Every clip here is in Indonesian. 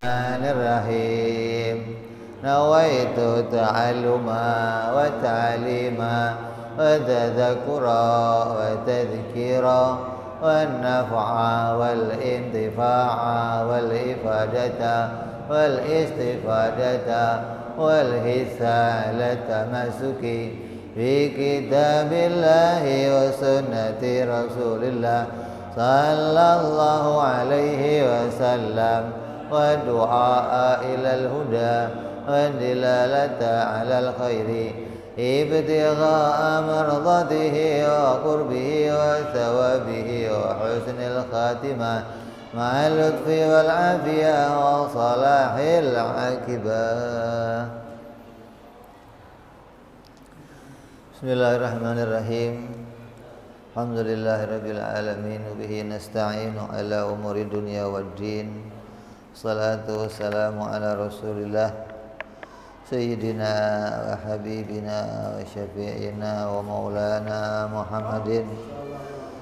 Bismillahirrahmanirrahim. Nawaitu ta'alluma wa ta'lima wa tadhakura wa tadhkira wa naf'a wal intifa'a wal ifadata wal istifadata wal hisalata masuki fi kitabillahi wa sunnati rasulillah sallallahu alaihi wasallam wa du'a ilal huda wa dilalata alal khairi ibtigha'a mardatihi wa qurbihi wa thawabihi wa husnil khatimah ma'al lutfi wal afiyah wa salahil akibah. Bismillahirrahmanirrahim. Alhamdulillahirabbil alamin wa bihi nasta'inu ala umuri dunya waddin. Salatu wassalamu ala Rasulillah sayyidina wa habibina wa syafi'ina wa maulana Muhammadin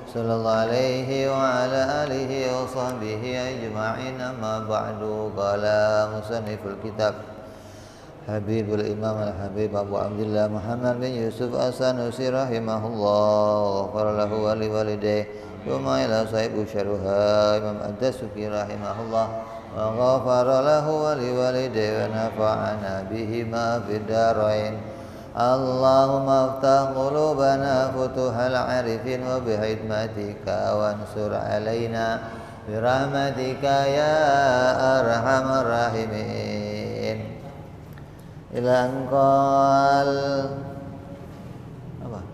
sallallahu alaihi wa ala alihi wa sahbihi ajma'in. Amma ba'du. Qala musanniful kitab Habibul Imam Al-Habib Abu Abdillah Muhammad bin Yusuf As-Sanusi rahimahullah wa lahu wa li walidayhi wa ma ila sahibu syarha Imam Ad-Dasuki rahimahullah wa ghafara lahu wa li walidayhi wa nafa'ana bihima fid darain. Allahumma aftah qulubana futuhal arifin wa bihidmatika wansur alaina birahmatika ya arhamar rahimin. Ila angkal apa?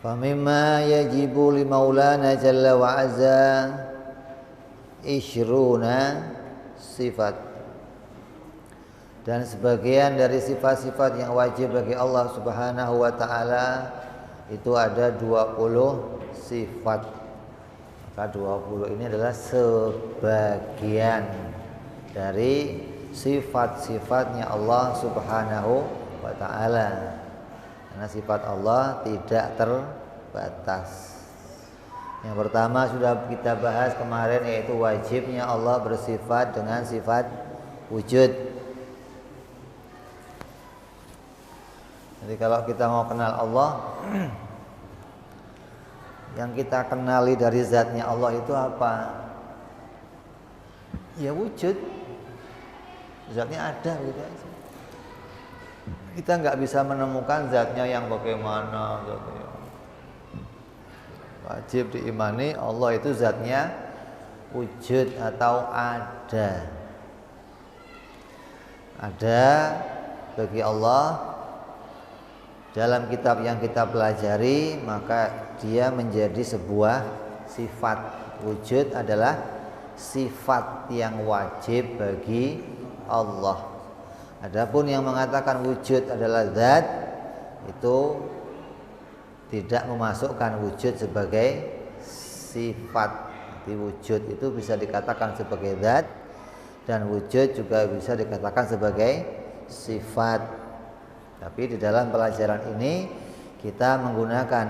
Famimma yajibu li maulana jalla wa azza ishruna sifat. Dan sebagian dari sifat-sifat yang wajib bagi Allah subhanahu wa ta'ala itu ada 20 sifat. Maka 20 ini adalah sebagian dari sifat-sifatnya Allah subhanahu wa ta'ala. Karena sifat Allah tidak terbatas. Yang pertama sudah kita bahas kemarin, yaitu wajibnya Allah bersifat dengan sifat wujud. Jadi kalau kita mau kenal Allah, yang kita kenali dari zatnya Allah itu apa? Ya wujud. Zatnya ada gitu aja. Kita nggak bisa menemukan zatnya yang bagaimana zatnya. Wajib diimani Allah itu zatnya wujud atau ada. Ada bagi Allah dalam kitab yang kita pelajari, maka dia menjadi sebuah sifat. Wujud adalah sifat yang wajib bagi Allah. Adapun yang mengatakan wujud adalah zat, itu tidak memasukkan wujud sebagai sifat. Jadi wujud itu bisa dikatakan sebagai zat, dan wujud juga bisa dikatakan sebagai sifat. Tapi di dalam pelajaran ini kita menggunakan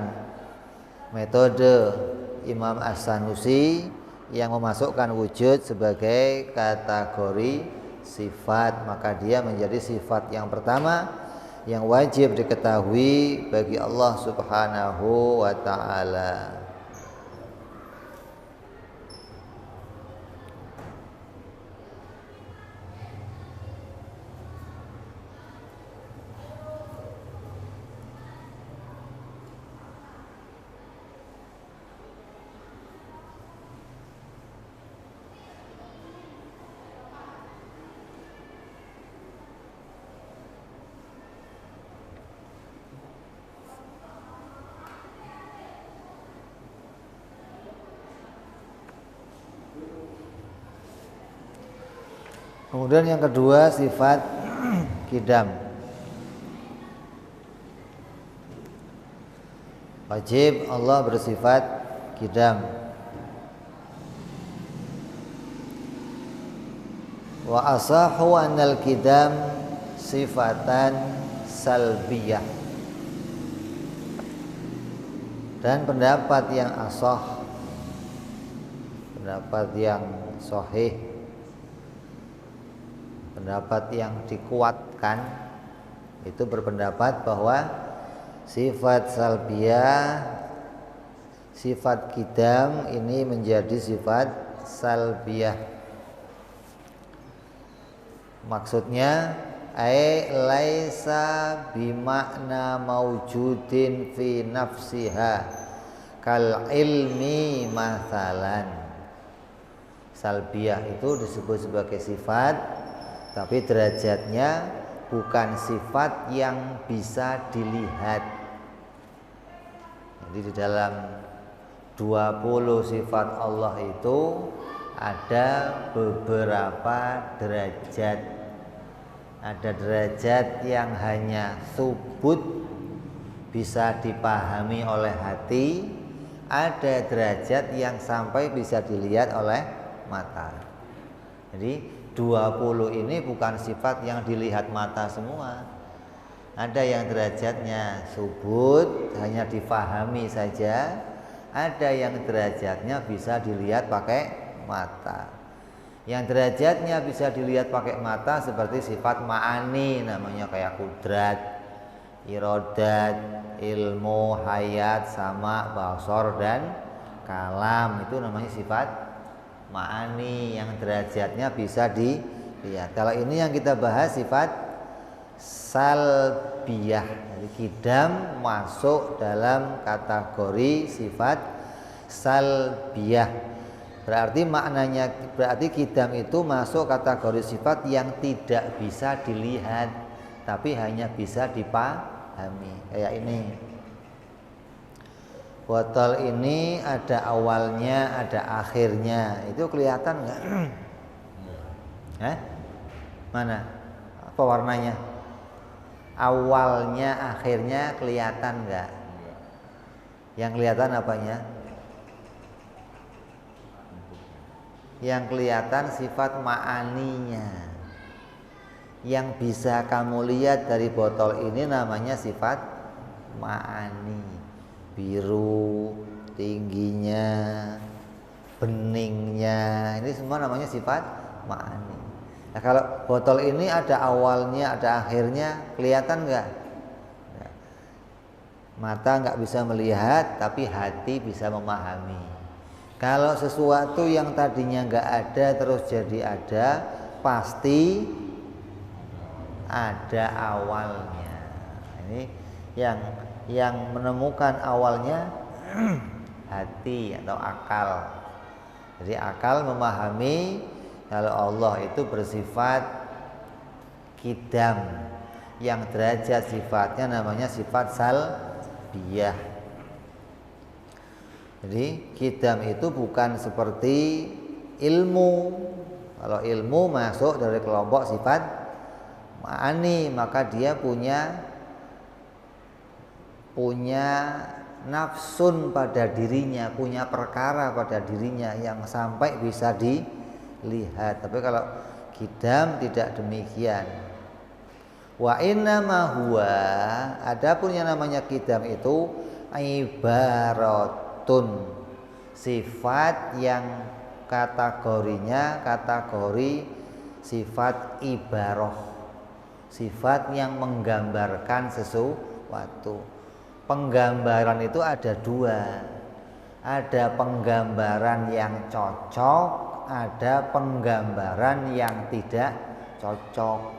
metode Imam As-Sanusi yang memasukkan wujud sebagai kategori sifat. Maka dia menjadi sifat yang pertama yang wajib diketahui bagi Allah subhanahu wa ta'ala. Kemudian yang kedua sifat qidam. Wajib Allah bersifat qidam. Wa asahu annal qidam sifatan salbiyah. Dan pendapat yang asah, pendapat yang sahih, pendapat yang dikuatkan itu berpendapat bahwa sifat salbiyah, sifat qidam ini menjadi sifat salbiyah. Maksudnya laisa bimakna maujudin fi nafsiha kal ilmi mathalan. Salbiyah itu disebut sebagai sifat, tapi derajatnya bukan sifat yang bisa dilihat. Jadi di dalam 20 sifat Allah itu ada beberapa derajat. Ada derajat yang hanya subut, bisa dipahami oleh hati. Ada derajat yang sampai bisa dilihat oleh mata. Jadi 20 ini bukan sifat yang dilihat mata semua. Ada yang derajatnya subut, hanya difahami saja. Ada yang derajatnya bisa dilihat pakai mata. Yang derajatnya bisa dilihat pakai mata seperti sifat ma'ani, namanya kayak kudrat, irodat, ilmu, hayat, sama, basor, dan kalam. Itu namanya sifat ma'ani yang derajatnya bisa dilihat. Kalau ini yang kita bahas sifat salbiyah. Jadi qidam masuk dalam kategori sifat salbiyah. Berarti maknanya, berarti qidam itu masuk kategori sifat yang tidak bisa dilihat, tapi hanya bisa dipahami. Kayak ini, botol ini ada awalnya, ada akhirnya. Itu kelihatan nggak? Mana? Apa warnanya? Awalnya, akhirnya kelihatan nggak? Yang kelihatan apanya? Yang kelihatan sifat ma'aninya. Yang bisa kamu lihat dari botol ini namanya sifat ma'ani. Biru, tingginya, beningnya, ini semua namanya sifat ma'ani. Nah, kalau botol ini ada awalnya, ada akhirnya, kelihatan nggak? Mata nggak bisa melihat, tapi hati bisa memahami. Kalau sesuatu yang tadinya nggak ada terus jadi ada, pasti ada awalnya. Ini yang menemukan awalnya hati atau akal. Jadi akal memahami kalau Allah itu bersifat qidam, yang derajat sifatnya namanya sifat salbiyah. Jadi qidam itu bukan seperti ilmu. Kalau ilmu masuk dari kelompok sifat ma'ani, maka dia punya nafsun pada dirinya, punya perkara pada dirinya yang sampai bisa dilihat. Tapi kalau qidam tidak demikian. Wa innama huwa, adapun yang namanya qidam itu ibarat sifat yang kategorinya kategori sifat ibarah, sifat yang menggambarkan sesuatu. Penggambaran itu ada dua, ada penggambaran yang cocok, ada penggambaran yang tidak cocok.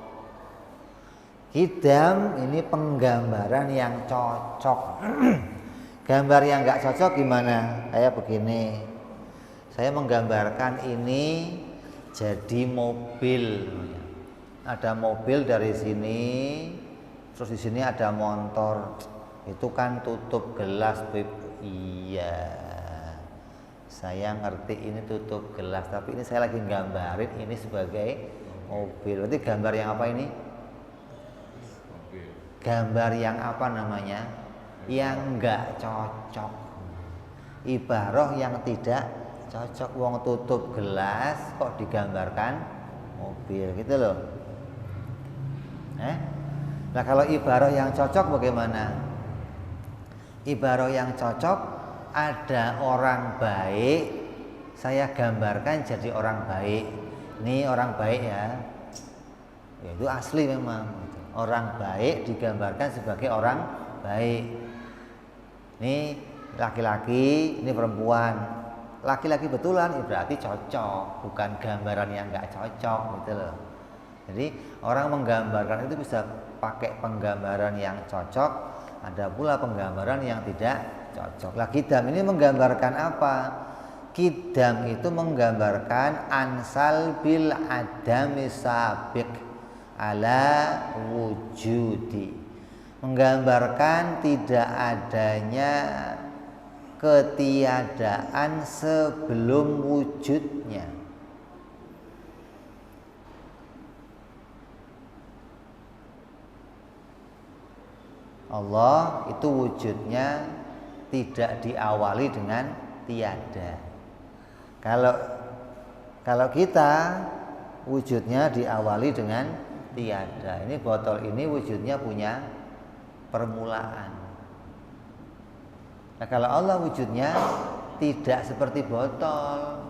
Qidam ini penggambaran yang cocok. Gambar yang nggak cocok gimana? Kayak begini. Saya menggambarkan ini jadi mobil. Ada mobil dari sini, terus di sini ada motor. Itu kan tutup gelas, Beb. Iya. Saya ngerti ini tutup gelas, tapi ini saya lagi gambarin ini sebagai mobil. Berarti gambar yang apa ini? Gambar yang apa namanya? yang enggak cocok. Ibarah yang tidak cocok. Wong tutup gelas kok digambarkan mobil gitu loh. Nah kalau ibarah yang cocok bagaimana? Ibarah yang cocok, ada orang baik, saya gambarkan jadi orang baik. Ini orang baik ya itu asli memang. Orang baik digambarkan sebagai orang baik. Ini laki-laki, ini perempuan. Laki-laki betulan berarti cocok, bukan gambaran yang nggak cocok gitu loh. Jadi orang menggambarkan itu bisa pakai penggambaran yang cocok, ada pula penggambaran yang tidak cocok. Lah kidam ini menggambarkan apa? Kidam itu menggambarkan ansal bil adami sabiq ala wujudi. Menggambarkan tidak adanya ketiadaan sebelum wujudnya. Allah itu wujudnya tidak diawali dengan tiada. Kalau kita wujudnya diawali dengan tiada. Ini botol ini wujudnya punya permulaan. Nah kalau Allah wujudnya tidak seperti botol,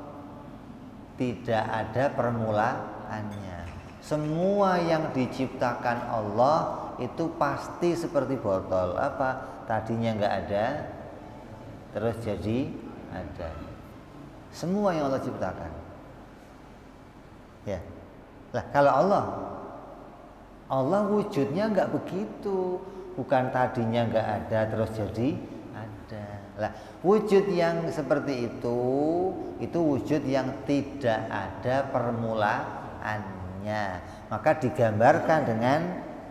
tidak ada permulaannya. Semua yang diciptakan Allah itu pasti seperti botol. Apa? Tadinya nggak ada, terus jadi ada. Semua yang Allah ciptakan. Ya. Lah kalau Allah wujudnya nggak begitu. Bukan tadinya nggak ada terus jadi ada. Lah wujud yang seperti itu wujud yang tidak ada permulaannya. Maka digambarkan dengan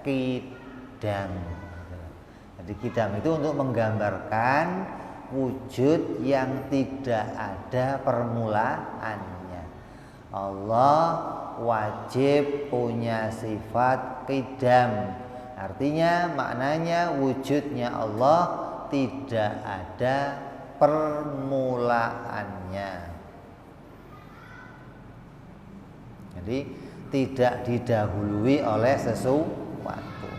kidam. Jadi kidam itu untuk menggambarkan wujud yang tidak ada permulaannya. Allah wajib punya sifat qidam. Artinya maknanya wujudnya Allah tidak ada permulaannya. Jadi tidak didahului oleh sesuatu.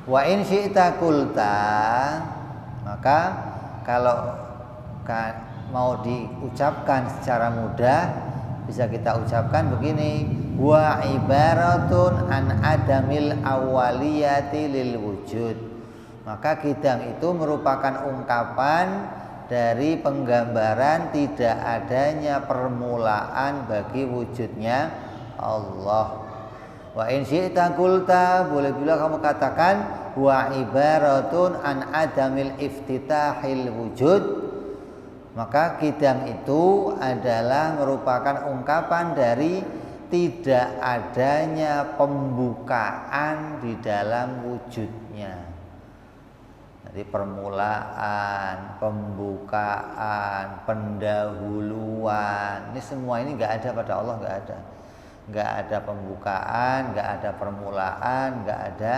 Wa in syi'ta qulta, maka kalau mau diucapkan secara mudah bisa kita ucapkan begini, wa ibaratun an adamil awaliyati lil wujud. Maka kidam itu merupakan ungkapan dari penggambaran tidak adanya permulaan bagi wujudnya Allah. Wa in syi'ta qulta, boleh bila kamu katakan wa ibaratun an adamil iftitahil wujud. Maka kidam itu adalah merupakan ungkapan dari tidak adanya pembukaan di dalam wujudnya. Jadi permulaan, pembukaan, pendahuluan, ini semua ini nggak ada pada Allah, nggak ada. Nggak ada pembukaan, nggak ada permulaan, nggak ada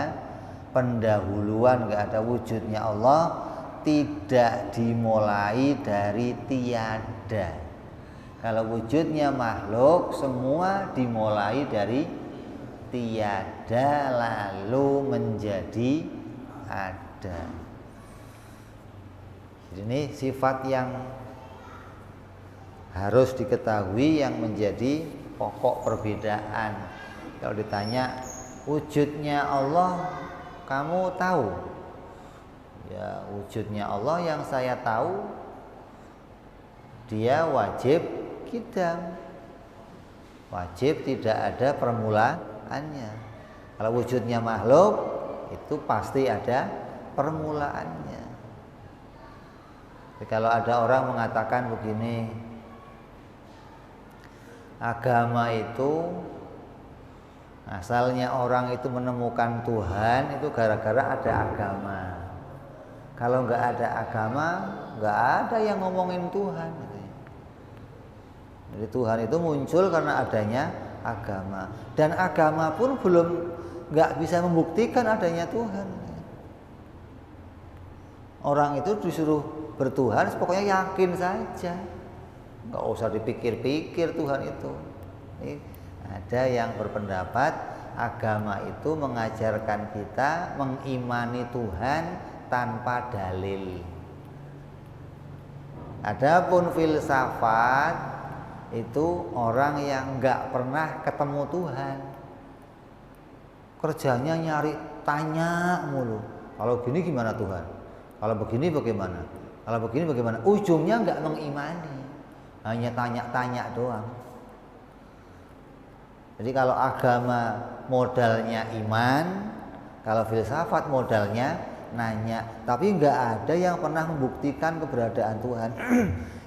pendahuluan, nggak ada. Wujudnya Allah tidak dimulai dari tiada. Kalau wujudnya makhluk semua dimulai dari tiada lalu menjadi ada. Jadi ini sifat yang harus diketahui, yang menjadi pokok perbedaan. Kalau ditanya wujudnya Allah kamu tahu? Ya, wujudnya Allah yang saya tahu dia wajib kidam, wajib tidak ada permulaannya. Kalau wujudnya makhluk itu pasti ada permulaannya. Jadi kalau ada orang mengatakan begini, agama itu asalnya orang itu menemukan Tuhan itu gara-gara ada agama. Kalau nggak ada agama, nggak ada yang ngomongin Tuhan. Jadi Tuhan itu muncul karena adanya agama. Dan agama pun belum nggak bisa membuktikan adanya Tuhan. Orang itu disuruh bertuhan, pokoknya yakin saja, nggak usah dipikir-pikir Tuhan itu. Ini ada yang berpendapat agama itu mengajarkan kita mengimani Tuhan tanpa dalil. Adapun filsafat itu orang yang nggak pernah ketemu Tuhan, kerjanya nyari tanya mulu. Kalau gini gimana Tuhan? Kalau begini bagaimana? Kalau begini bagaimana? Ujungnya nggak mengimani, hanya tanya-tanya doang. Jadi kalau agama modalnya iman, kalau filsafat modalnya nanya, tapi nggak ada yang pernah membuktikan keberadaan Tuhan.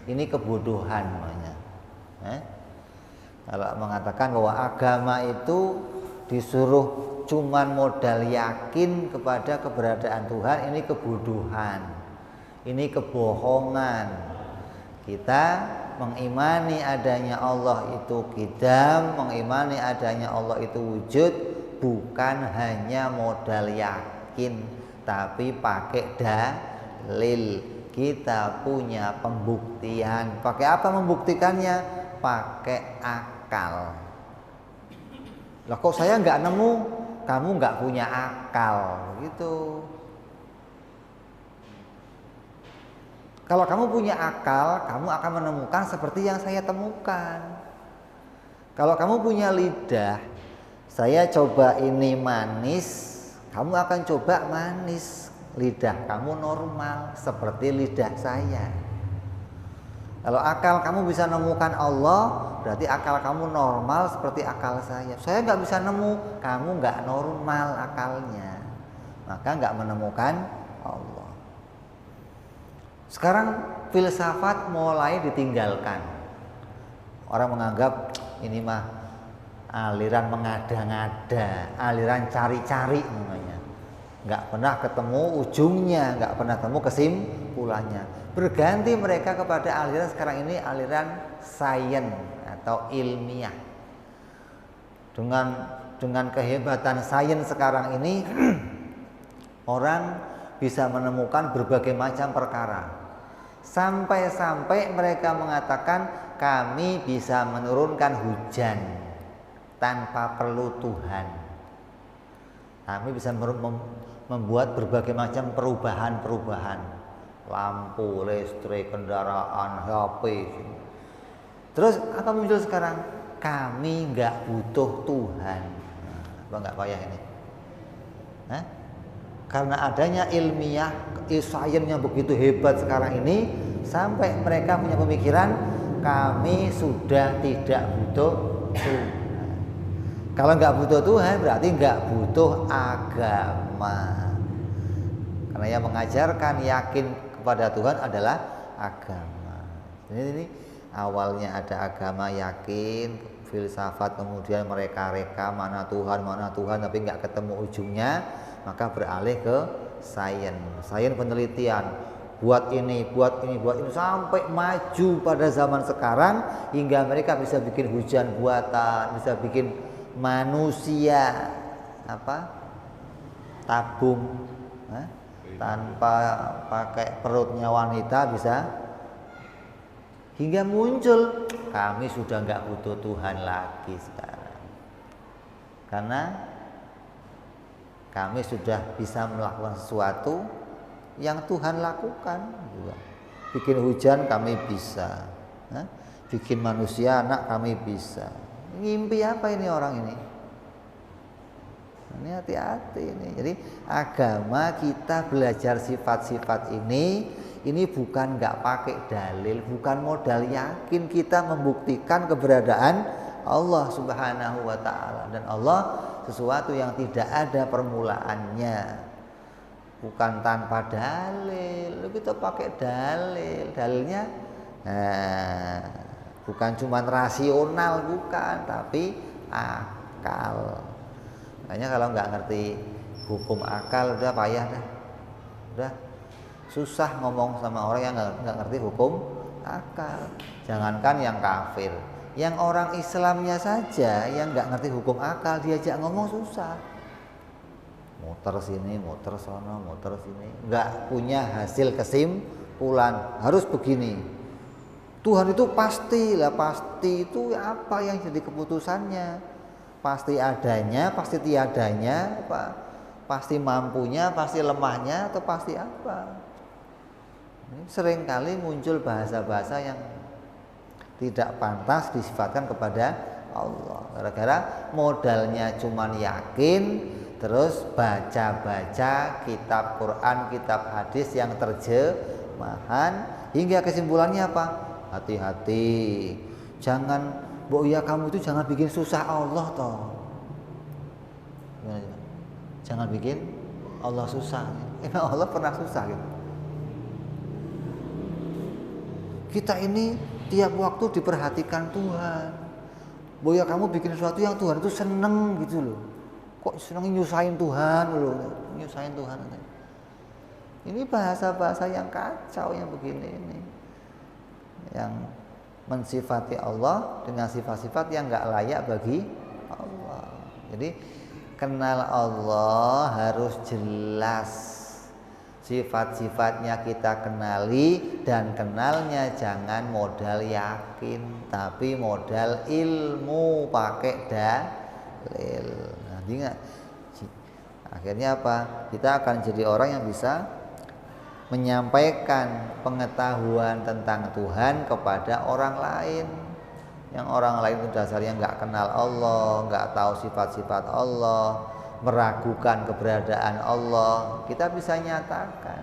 Ini kebodohan namanya. Kalau mengatakan bahwa agama itu disuruh cuman modal yakin kepada keberadaan Tuhan, ini kebodohan, ini kebohongan. Kita mengimani adanya Allah itu qidam, mengimani adanya Allah itu wujud, bukan hanya modal yakin, tapi pakai dalil. Kita punya pembuktian. Pakai apa membuktikannya? Pakai akal. Lah kok saya nggak nemu? Kamu nggak punya akal, gitu. Kalau kamu punya akal, kamu akan menemukan seperti yang saya temukan. Kalau kamu punya lidah, saya coba ini manis, kamu akan coba manis. Lidah kamu normal seperti lidah saya. Kalau akal kamu bisa nemukan Allah, berarti akal kamu normal seperti akal saya. Saya nggak bisa nemu, kamu nggak normal akalnya, maka nggak menemukan Allah. Sekarang filsafat mulai ditinggalkan. Orang menganggap ini mah aliran mengada-ngada, aliran cari-cari namanya. Nggak pernah ketemu ujungnya, nggak pernah ketemu kesimpulannya. Berganti mereka kepada aliran sekarang ini aliran sains atau ilmiah. Dengan kehebatan sains sekarang ini orang bisa menemukan berbagai macam perkara. Sampai-sampai mereka mengatakan kami bisa menurunkan hujan tanpa perlu Tuhan. Kami bisa membuat berbagai macam perubahan, lampu, listrik, kendaraan, HP. Terus apa muncul sekarang? Kami nggak butuh Tuhan. Apa nggak payah ini? Karena adanya ilmiah, sains yang begitu hebat sekarang ini, sampai mereka punya pemikiran kami sudah tidak butuh Tuhan. Kalau nggak butuh Tuhan berarti nggak butuh agama. Karena yang mengajarkan yakin kepada Tuhan adalah agama. Ini awalnya ada agama yakin, filsafat, kemudian mereka reka mana Tuhan, tapi nggak ketemu ujungnya, maka beralih ke sains penelitian. Buat ini sampai maju pada zaman sekarang hingga mereka bisa bikin hujan buatan, bisa bikin manusia tabung tanpa pakai perutnya wanita bisa, hingga muncul kami sudah nggak butuh Tuhan lagi sekarang karena kami sudah bisa melakukan sesuatu yang Tuhan lakukan juga. Bikin hujan kami bisa, bikin manusia anak kami bisa. Ngimpi apa ini orang ini? Ini hati-hati ini. Jadi agama kita belajar sifat-sifat ini bukan nggak pakai dalil, bukan modal yakin, kita membuktikan keberadaan Allah Subhanahu wa ta'ala. Dan Allah sesuatu yang tidak ada permulaannya, bukan tanpa dalil. Kita pakai dalilnya bukan cuma rasional, bukan, tapi akal. Makanya kalau nggak ngerti hukum akal udah payah dah, udah susah ngomong sama orang yang nggak ngerti hukum akal. Jangankan yang kafir, yang orang Islamnya saja yang nggak ngerti hukum akal diajak ngomong susah. muter sini, muter sono, muter sini, nggak punya hasil kesimpulan, harus begini. Tuhan itu pasti lah, pasti itu apa yang jadi keputusannya? Pasti adanya, pasti tiadanya, apa? Pasti mampunya, pasti lemahnya, atau pasti apa? Seringkali muncul bahasa-bahasa yang tidak pantas disifatkan kepada Allah. Gara-gara modalnya cuman yakin, terus baca-baca kitab Quran, kitab hadis yang terjemahan, hingga kesimpulannya apa? Hati-hati, jangan, kamu itu jangan bikin susah Allah toh. Jangan bikin Allah susah. Emang Allah pernah susah gitu? Kita ini tiap waktu diperhatikan Tuhan. Kamu bikin sesuatu yang Tuhan itu seneng gitu loh. Kok seneng nyusahin Tuhan loh, nyusahin Tuhan. Ini bahasa-bahasa yang kacau yang begini ini, yang mensifati Allah dengan sifat-sifat yang nggak layak bagi Allah. Jadi kenal Allah harus jelas. Sifat-sifatnya kita kenali, dan kenalnya jangan modal yakin, tapi modal ilmu, pakai dalil. Nanti nggak, akhirnya apa? Kita akan jadi orang yang bisa menyampaikan pengetahuan tentang Tuhan kepada orang lain. Yang orang lain itu dasarnya nggak kenal Allah, nggak tahu sifat-sifat Allah, meragukan keberadaan Allah, kita bisa nyatakan.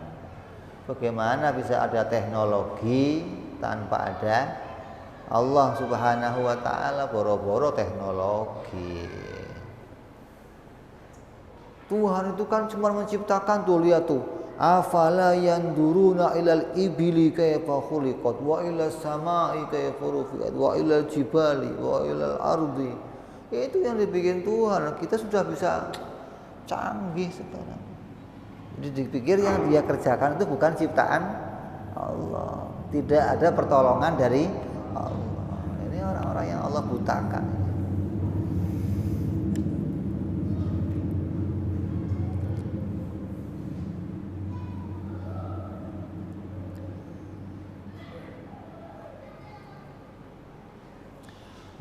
Bagaimana bisa ada teknologi tanpa ada Allah Subhanahu wa ta'ala? Boro-boro teknologi. Tuhan itu kan cuma menciptakan, tuh lihat tuh, afala yanduruna ilal ibili kayfa khuliqat wa ilas samai kayfa rufi'at wa ilal jibali wa ilal ardi. Itu yang dibikin Tuhan. Kita sudah bisa canggih sekarang. Jadi dipikir yang dia kerjakan itu bukan ciptaan Allah. Tidak ada pertolongan dari Allah. Ini orang-orang yang Allah butakan.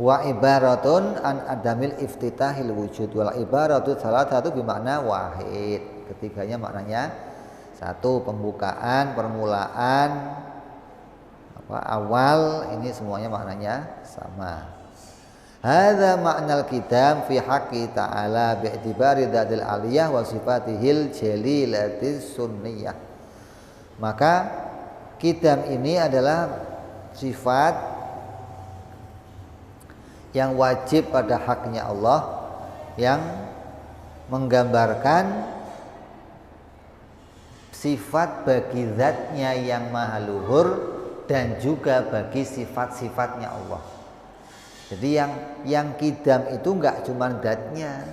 Wa ibaratun an adamil iftitahil wujud, wal ibaratu salah satu bermakna wahid. Ketiganya maknanya satu, pembukaan, permulaan, awal. Ini semuanya maknanya sama. Hadza ma'nal qidam fi haqqi ta'ala bi'tibari dzadil aliyah wa sifatihil jalilatis sunniyah. Maka qidam ini adalah sifat yang wajib pada haknya Allah, yang menggambarkan sifat bagi zatnya yang maha luhur, dan juga bagi sifat-sifatnya Allah. Jadi yang qidam itu enggak cuma zatnya,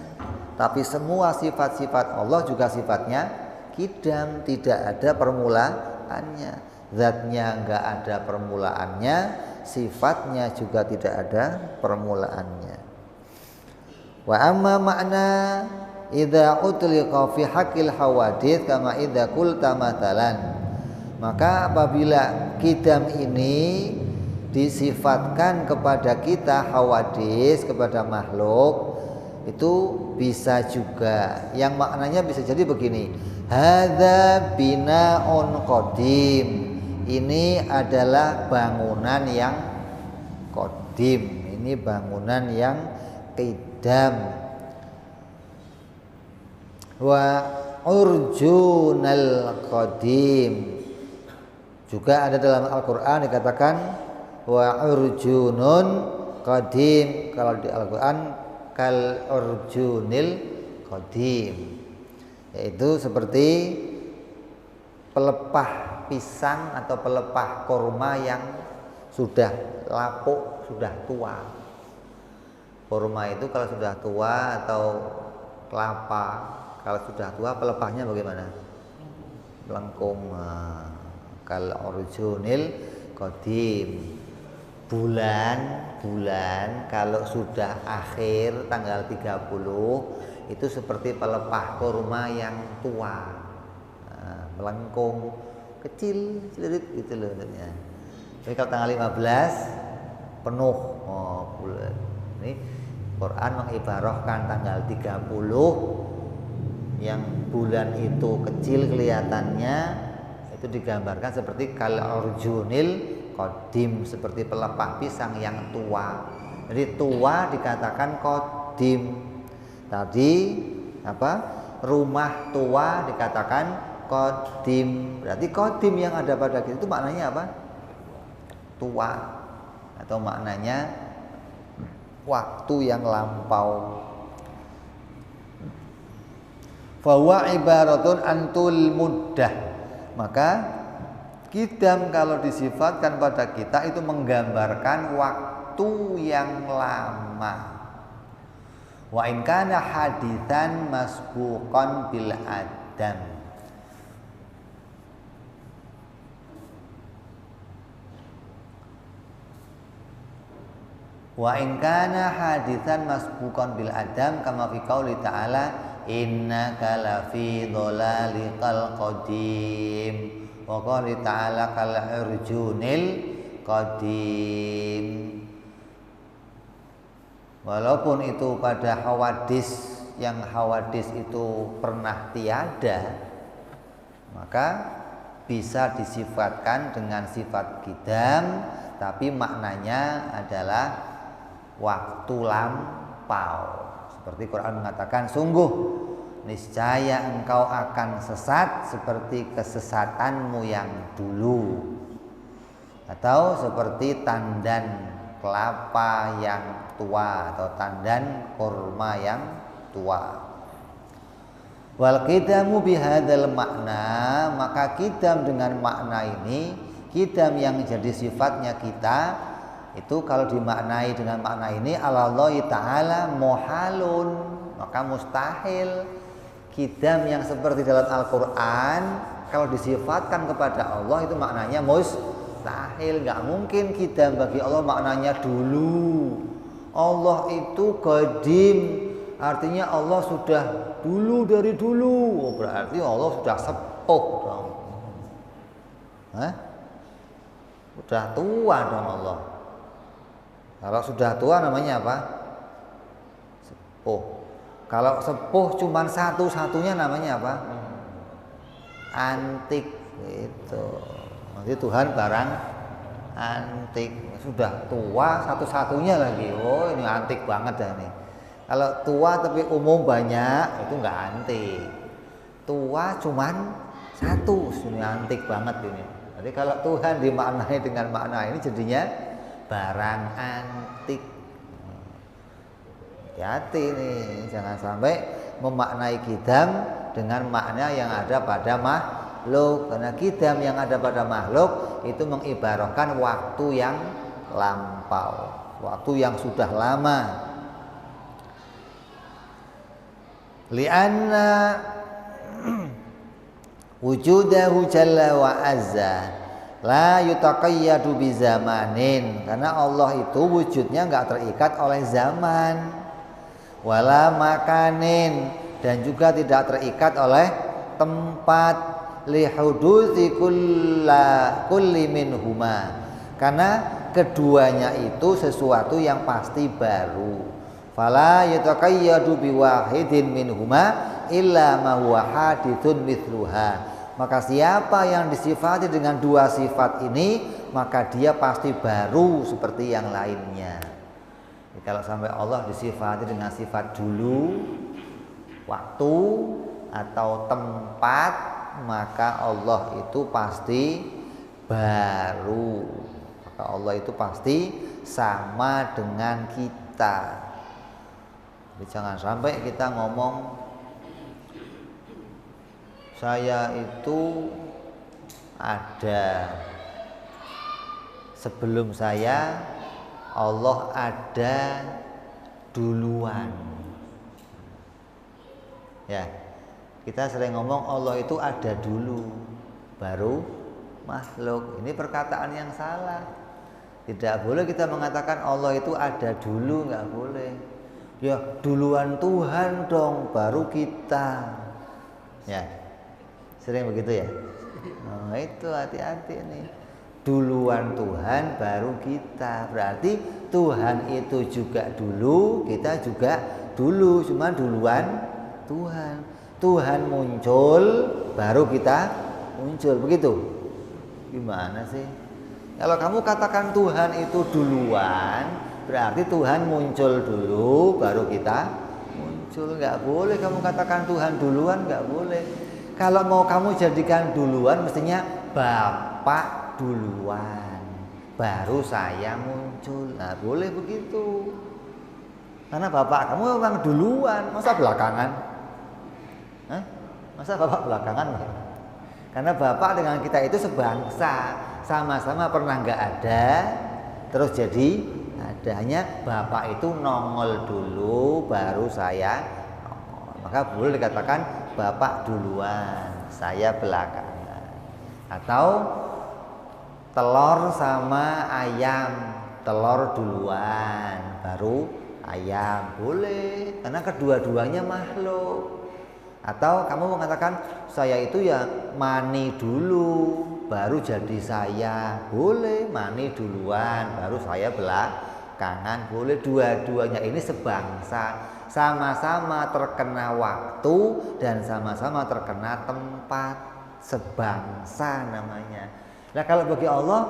tapi semua sifat-sifat Allah juga sifatnya qidam, tidak ada permulaannya. Zatnya enggak ada permulaannya, sifatnya juga tidak ada permulaannya. Wa amma makna idza utliqa fi haqqil hawadits kama idza qulta matalan. Maka apabila qidam ini disifatkan kepada kita, hawadits, kepada makhluk, itu bisa juga yang maknanya bisa jadi begini. Hadza bina'un qadim. Ini adalah bangunan yang qadim. Ini bangunan yang qidam. Wa urjunal qadim. Juga ada dalam Al-Qur'an dikatakan wa urjunun qadim. Kalau di Al-Qur'an kal urjunil qadim, yaitu seperti pelepah pisang atau pelepah korma yang sudah lapuk, sudah tua. Korma itu kalau sudah tua, atau kelapa kalau sudah tua, pelepahnya bagaimana? Melengkung. Kal urjunil qadim. Bulan kalau sudah akhir tanggal 30 itu seperti pelepah kurma yang tua, melengkung, kecil, celirit gitu loh. Jadi kalau tanggal 15 penuh, bulan. Ini Quran mengibarahkan tanggal 30 yang bulan itu kecil kelihatannya, itu digambarkan seperti kal urjunil qadim, seperti pelepah pisang yang tua. Jadi tua dikatakan qadim. Tadi rumah tua dikatakan qadim. Berarti qadim yang ada pada kita itu maknanya apa? Tua, atau maknanya waktu yang lampau. Fahuwa ibaratun antul muddah. Maka qidam kalau disifatkan pada kita itu menggambarkan waktu yang lama. Wa in kana haditsan masbuqan bil adam. Wa in kana haditsan masbuqan bil adam kama fi qouli ta'ala innaka lafi dhalalikal qadim wa qouli ta'ala kal urjunil qadim. Walaupun itu pada hawadis, yang hawadis itu pernah tiada, maka bisa disifatkan dengan sifat qidam, tapi maknanya adalah waktu lampau. Seperti Quran mengatakan, sungguh niscaya engkau akan sesat seperti kesesatanmu yang dulu, atau seperti tandan kelapa yang tua atau tandan kurma yang tua. Wal qidamu bihadzal makna, maka qidam dengan makna ini, qidam yang jadi sifatnya kita itu kalau dimaknai dengan makna ini alallahi ta'ala muhalun, maka mustahil. Qidam yang seperti dalam Al-Quran kalau disifatkan kepada Allah itu maknanya mustahil, nggak mungkin qidam bagi Allah maknanya dulu. Allah itu qadim, artinya Allah sudah dulu dari dulu. Berarti Allah sudah sepuh dong. Sudah tua dong Allah. Kalau sudah tua namanya apa? Sepuh. Kalau sepuh cuman satu-satunya namanya apa? Antik. Itu. Nanti Tuhan barang antik. Sudah tua satu-satunya lagi. Oh, ini antik banget dah ini. Kalau tua tapi umum banyak, itu enggak antik. Tua cuman satu, ini antik banget ini. Jadi kalau Tuhan dimaknai dengan makna ini jadinya barang antik. Hati-hati nih, jangan sampai memaknai qidam dengan makna yang ada pada makhluk. Karena qidam yang ada pada makhluk itu mengibaratkan waktu yang lampau, waktu yang sudah lama. Li'anna wujudahu jalla wa azza la yutaqayyadu bi zamanin, karena Allah itu wujudnya enggak terikat oleh zaman, wala makanin, dan juga tidak terikat oleh tempat, li huduthi kulli minhuma, karena keduanya itu sesuatu yang pasti baru. Fala yutaqayyadu bi wahidin minhuma illa ma huwa hadithun mithluha. Maka siapa yang disifati dengan dua sifat ini, maka dia pasti baru seperti yang lainnya. Jadi kalau sampai Allah disifati dengan sifat dulu, waktu, atau tempat, maka Allah itu pasti baru. Maka Allah itu pasti sama dengan kita. Jadi jangan sampai kita ngomong saya itu ada sebelum saya, Allah ada duluan. Ya, kita sering ngomong Allah itu ada dulu, baru makhluk. Ini perkataan yang salah. Tidak boleh kita mengatakan Allah itu ada dulu, nggak boleh. Ya duluan Tuhan dong, baru kita. Ya, sering begitu ya. Nah, itu hati-hati nih. Duluan Tuhan, baru kita. Berarti Tuhan itu juga dulu, kita juga dulu. Cuma duluan Tuhan. Tuhan muncul, baru kita muncul. Begitu. Gimana sih? Kalau kamu katakan Tuhan itu duluan, berarti Tuhan muncul dulu, baru kita muncul. Nggak boleh kamu katakan Tuhan duluan, nggak boleh. Kalau mau kamu jadikan duluan, mestinya Bapak duluan, baru saya muncul. Nah, boleh begitu. Karena Bapak kamu memang duluan, masa belakangan? Hah? Masa Bapak belakangan? Karena Bapak dengan kita itu sebangsa, sama-sama pernah nggak ada, terus jadi adanya. Bapak itu nongol dulu, baru saya nongol. Maka boleh dikatakan Bapak duluan, saya belakangan. Atau telur sama ayam, telur duluan, baru ayam. Boleh, karena kedua-duanya makhluk. Atau kamu mengatakan saya itu ya mani dulu, baru jadi saya. Boleh, mani duluan, baru saya belakangan. Boleh, dua-duanya ini sebangsa, sama-sama terkena waktu dan sama-sama terkena tempat. Sebangsa namanya. Nah kalau bagi Allah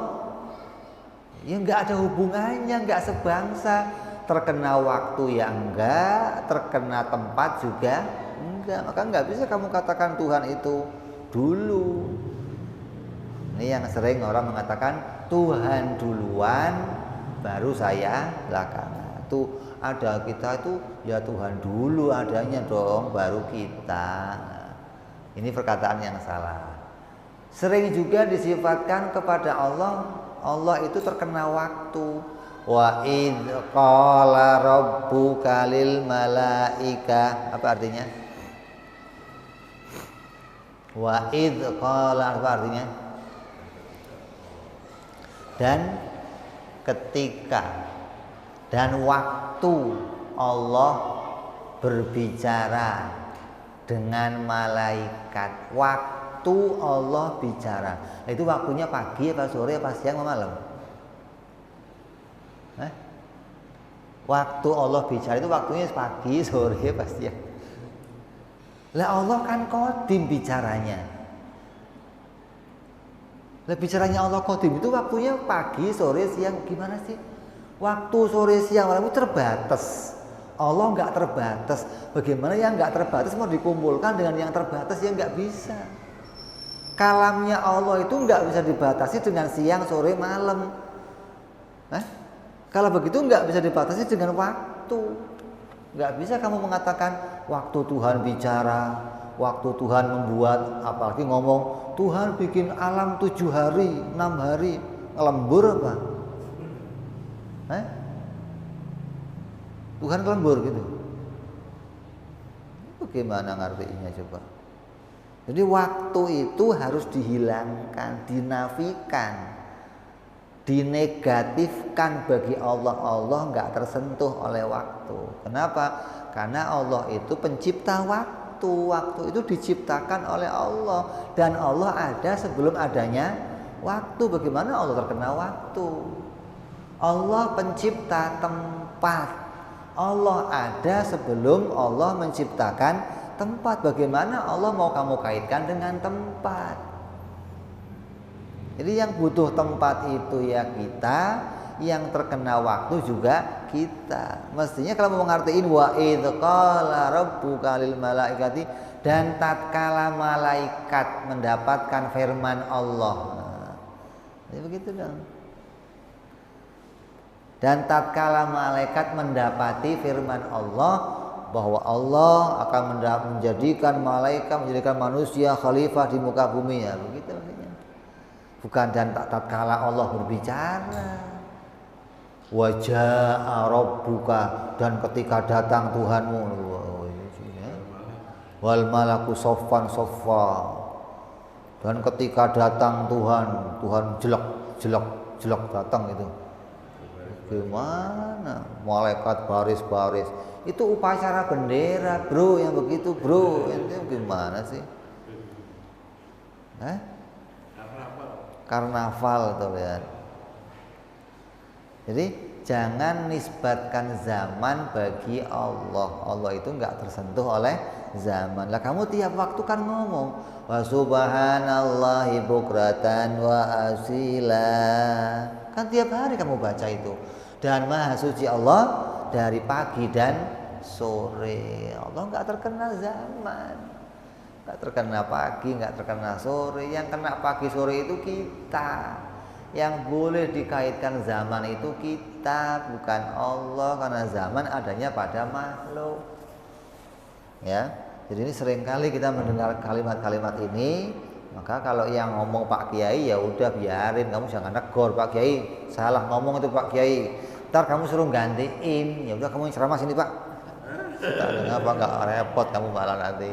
ya nggak ada hubungannya, nggak sebangsa. Terkena waktu ya enggak, terkena tempat juga enggak. Maka nggak bisa kamu katakan Tuhan itu dulu. Ini yang sering orang mengatakan Tuhan duluan, baru saya belakangan. Tuh ada kita itu ya Tuhan dulu adanya dong, baru kita. Nah, ini perkataan yang salah. Sering juga disifatkan kepada Allah, Allah itu terkena waktu. Wa id qala rabbuka lil malaika. Apa artinya? Wa id qala, apa artinya? Dan ketika dan waktu Allah berbicara dengan malaikat. Waktu Allah bicara. Nah, itu waktunya pagi apa sore apa siang apa malam? Waktu Allah bicara itu waktunya pagi, sore, pasti ya. Lah Allah kan qadim bicaranya. Lah bicaranya Allah qadim itu waktunya pagi, sore, siang. Gimana sih? Waktu sore, siang, malam itu terbatas. Allah nggak terbatas. Bagaimana yang nggak terbatas mau dikumpulkan dengan yang terbatas? Ya nggak bisa. Kalamnya Allah itu nggak bisa dibatasi dengan siang, sore, malam. Kalau begitu nggak bisa dibatasi dengan waktu. Nggak bisa kamu mengatakan waktu Tuhan bicara, waktu Tuhan membuat, apalagi ngomong Tuhan bikin alam 7 hari, 6 hari, lembur apa? Tuhan lembur gitu. Bagaimana ngartinya coba? Jadi waktu itu harus dihilangkan, dinafikan, dinegatifkan bagi Allah. Allah nggak tersentuh oleh waktu. Kenapa? Karena Allah itu pencipta waktu. Waktu itu diciptakan oleh Allah dan Allah ada sebelum adanya waktu. Bagaimana Allah terkena waktu? Allah pencipta tempat. Allah ada sebelum Allah menciptakan tempat. Bagaimana Allah mau kamu kaitkan dengan tempat? Jadi yang butuh tempat itu ya kita, yang terkena waktu juga kita. Mestinya kalau mau ngertiin wa idz qala rabbuka lil malaikati, dan tatkala malaikat mendapatkan firman Allah. Nah, jadi begitu dong. Dan tatkala malaikat mendapati firman Allah bahwa Allah akan menjadikan malaikat, menjadikan manusia khalifah di muka bumi, ya begitu maksudnya. Bukan dan tatkala Allah berbicara. Wa jaa rabbuka, dan ketika datang Tuhanmu. Wal malaku soffan soffa, dan ketika datang Tuhan jelek datang itu. Gimana? Malaikat baris-baris. Itu upacara bendera, bro, yang begitu, bro. Itu gimana sih? Karnaval tuh lihat. Jadi jangan nisbatkan zaman bagi Allah. Allah itu enggak tersentuh oleh zaman. Lah kamu tiap waktu kan ngomong wa subhanallahi bukratan wa asila. Kan tiap hari kamu baca itu. Dan maha suci Allah dari pagi dan sore. Allah enggak terkena zaman. Enggak terkena pagi, enggak terkena sore. Yang kena pagi sore itu kita. Yang boleh dikaitkan zaman itu kita, bukan Allah, karena zaman adanya pada makhluk. Ya, jadi ini seringkali kita mendengar kalimat-kalimat ini, maka kalau yang ngomong Pak Kiai ya udah biarin, kamu jangan negor Pak Kiai, salah ngomong itu Pak Kiai. Ntar kamu suruh gantiin, ya udah kamu yang ceramah sini Pak. Apa nggak repot kamu malah nanti.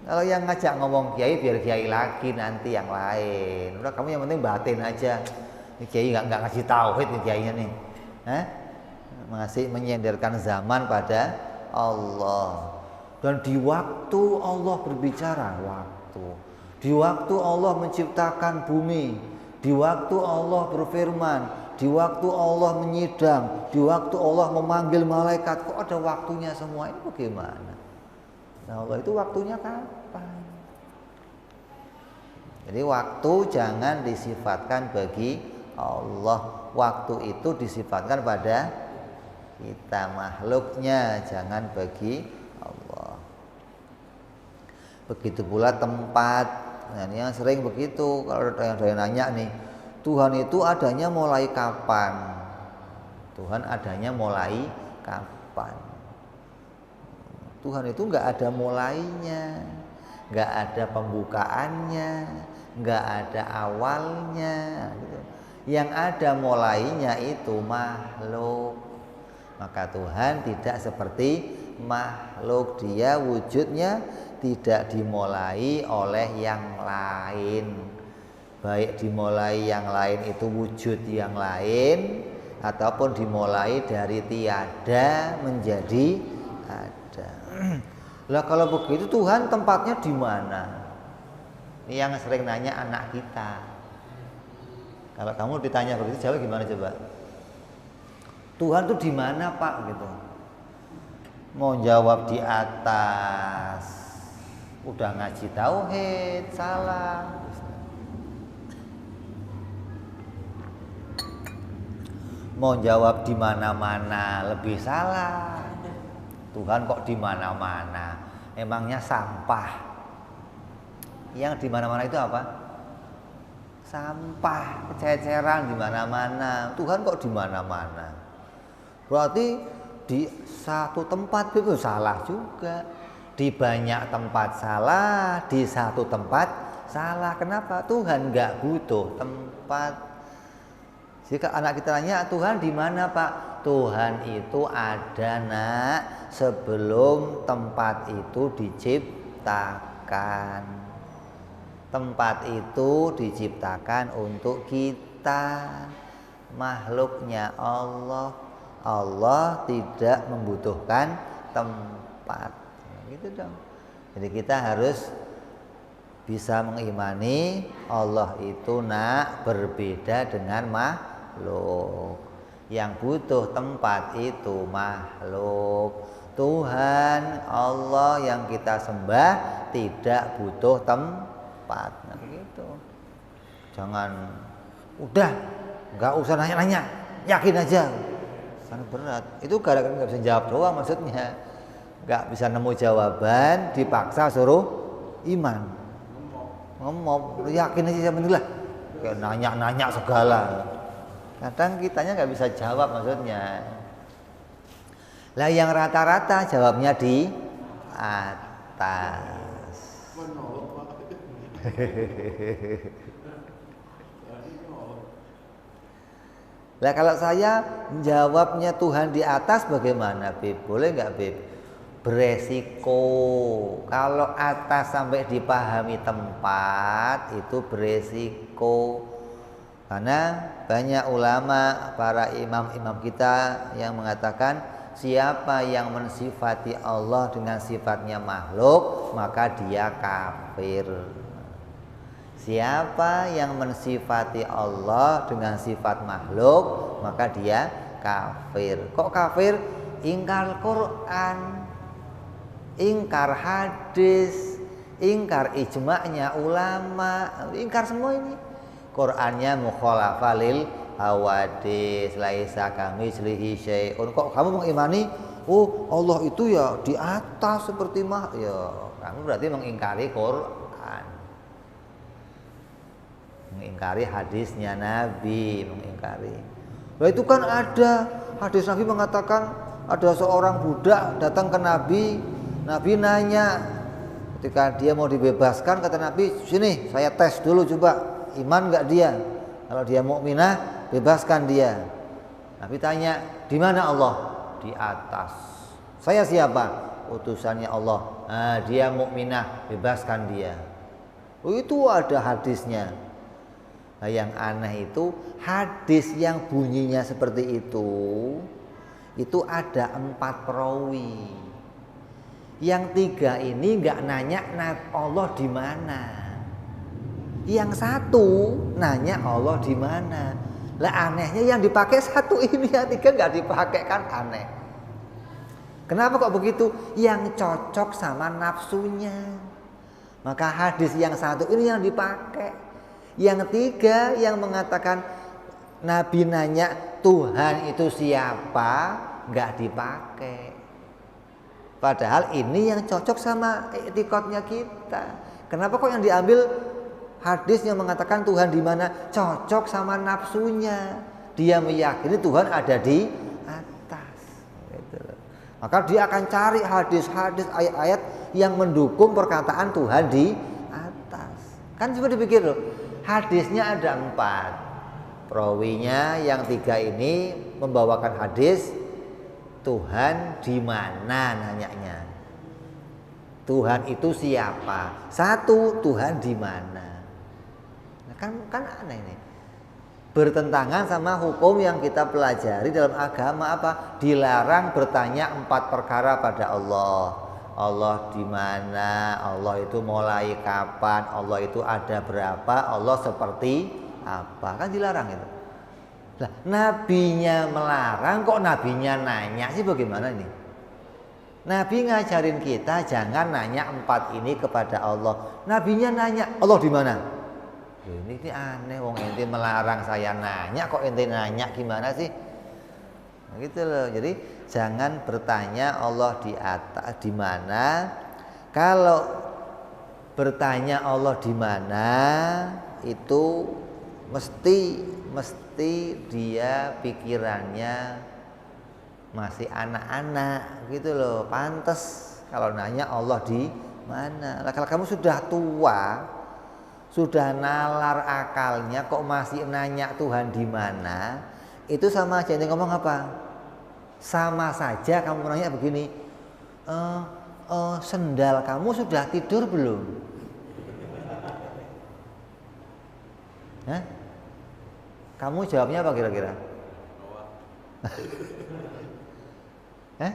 Kalau yang ngajak ngomong kiai biar kiai lagi nanti yang lain. Udah kamu yang penting batin aja. Ini kiai nggak ngasih tauhid nih kiainya nih. Masih menyenderkan zaman pada Allah. Dan di waktu Allah berbicara, di waktu Allah menciptakan bumi, di waktu Allah berfirman, di waktu Allah menyidang, di waktu Allah memanggil malaikat, kok ada waktunya semua ini bagaimana? Nah, Allah itu waktunya kapan? Jadi waktu jangan disifatkan bagi Allah. Waktu itu disifatkan pada kita makhluknya, jangan bagi Allah. Begitu pula tempat. Nah, ini yang sering begitu. Kalau ada yang nanya nih, Tuhan itu adanya mulai kapan? Tuhan adanya mulai kapan? Tuhan itu nggak ada mulainya, nggak ada pembukaannya, nggak ada awalnya. Yang ada mulainya itu makhluk. Maka Tuhan tidak seperti makhluk, dia wujudnya tidak dimulai oleh yang lain. Baik dimulai yang lain itu wujud yang lain, ataupun dimulai dari tiada menjadi ada. Lah kalau begitu Tuhan tempatnya di mana? Ini yang sering nanya anak kita. Kalau kamu ditanya begitu jawab gimana coba? Tuhan tuh di mana Pak gitu? Mau jawab di atas. Udah ngaji tauhid, salah. Mau jawab di mana-mana lebih salah. Tuhan kok di mana-mana? Emangnya sampah. Yang di mana-mana itu apa? Sampah, kececeran di mana-mana. Tuhan kok di mana-mana? Berarti di satu tempat itu salah juga. Di banyak tempat salah, di satu tempat salah. Kenapa? Tuhan nggak butuh tempat. Jika anak kita tanya, Tuhan di mana Pak? Tuhan itu ada nak sebelum tempat itu diciptakan. Tempat itu diciptakan untuk kita, makhluknya Allah. Allah tidak membutuhkan tempat. Gitu dong. Jadi kita harus bisa mengimani Allah itu nak berbeda dengan makhluk. Yang butuh tempat itu makhluk. Tuhan Allah yang kita sembah tidak butuh tempat. Nah begitu. Jangan udah nggak usah nanya-nanya, yakin aja. Sangat berat. Itu gara-gara nggak bisa jawab doang maksudnya. Nggak bisa nemu jawaban, dipaksa suruh iman. Ngomong, yakin aja sama lah. Kayak nanya-nanya segala. Kadang kitanya nggak bisa jawab maksudnya. Lah yang rata-rata jawabnya di atas. Lah kalau saya jawabnya Tuhan di atas bagaimana Beb? Boleh nggak Beb? Beresiko. Kalau atas sampai dipahami tempat itu beresiko. Karena banyak ulama, para imam-imam kita yang mengatakan siapa yang mensifati Allah dengan sifatnya makhluk, maka dia kafir. Siapa yang mensifati Allah dengan sifat makhluk, maka dia kafir. Kok kafir? Ingkar Quran, ingkar hadis, ingkar ijma'nya ulama, ingkar semua ini. Qur'annya mukhalafa lil hawadis, laisa kamitslihi syai'un. Kok kamu mengimani Allah itu ya di atas seperti ya kamu berarti mengingkari Quran, mengingkari hadisnya Nabi, mengingkari. Nah itu kan ada hadis Nabi mengatakan ada seorang budak datang ke Nabi, Nabi nanya ketika dia mau dibebaskan, kata Nabi, sini saya tes dulu coba iman enggak dia. Kalau dia mukminah, bebaskan dia. Nabi tanya, di mana Allah? Di atas. Saya siapa? Utusannya Allah. Nah, dia mukminah, bebaskan dia. Itu ada hadisnya. Nah, yang aneh itu hadis yang bunyinya seperti itu ada 4 perawi. Yang 3 ini enggak nanya Allah di mana. Yang 1 nanya Allah di mana. Lah anehnya yang dipakai 1 ini, yang 3 nggak dipakai, kan aneh. Kenapa kok begitu? Yang cocok sama nafsunya. Maka hadis yang 1 ini yang dipakai. Yang 3 yang mengatakan Nabi nanya Tuhan itu siapa, nggak dipakai. Padahal ini yang cocok sama etikotnya kita. Kenapa kok yang diambil hadis yang mengatakan Tuhan di mana? Cocok sama nafsunya. Dia meyakini Tuhan ada di atas. Gitu. Maka dia akan cari hadis-hadis, ayat-ayat yang mendukung perkataan Tuhan di atas. Kan coba dipikir loh. Hadisnya ada 4. Perawinya yang 3 ini membawakan hadis Tuhan di mana nanyanya. Tuhan itu siapa? 1, Tuhan di mana? Kan aneh nih, bertentangan sama hukum yang kita pelajari dalam agama. Apa? Dilarang bertanya 4 perkara pada Allah. Allah di mana? Allah itu mulai kapan? Allah itu ada berapa? Allah seperti apa? Kan dilarang itu. Nah, nabinya melarang, kok nabinya nanya sih, bagaimana ini? Nabi ngajarin kita jangan nanya 4 ini kepada Allah. Nabinya nanya, Allah di mana? Ini aneh, wong ente melarang saya nanya, kok ente nanya, gimana sih? Nah, gitu loh. Jadi jangan bertanya Allah di atas, di mana. Kalau bertanya Allah di mana, itu mesti dia pikirannya masih anak-anak gitu loh. Pantes kalau nanya Allah di mana. Lah kalau kamu sudah tua, sudah nalar akalnya, kok masih nanya Tuhan di mana? Itu sama aja ente ngomong apa? Sama saja kamu nanya begini, sendal kamu sudah tidur belum? Hah? Kamu jawabnya apa kira-kira? Hah?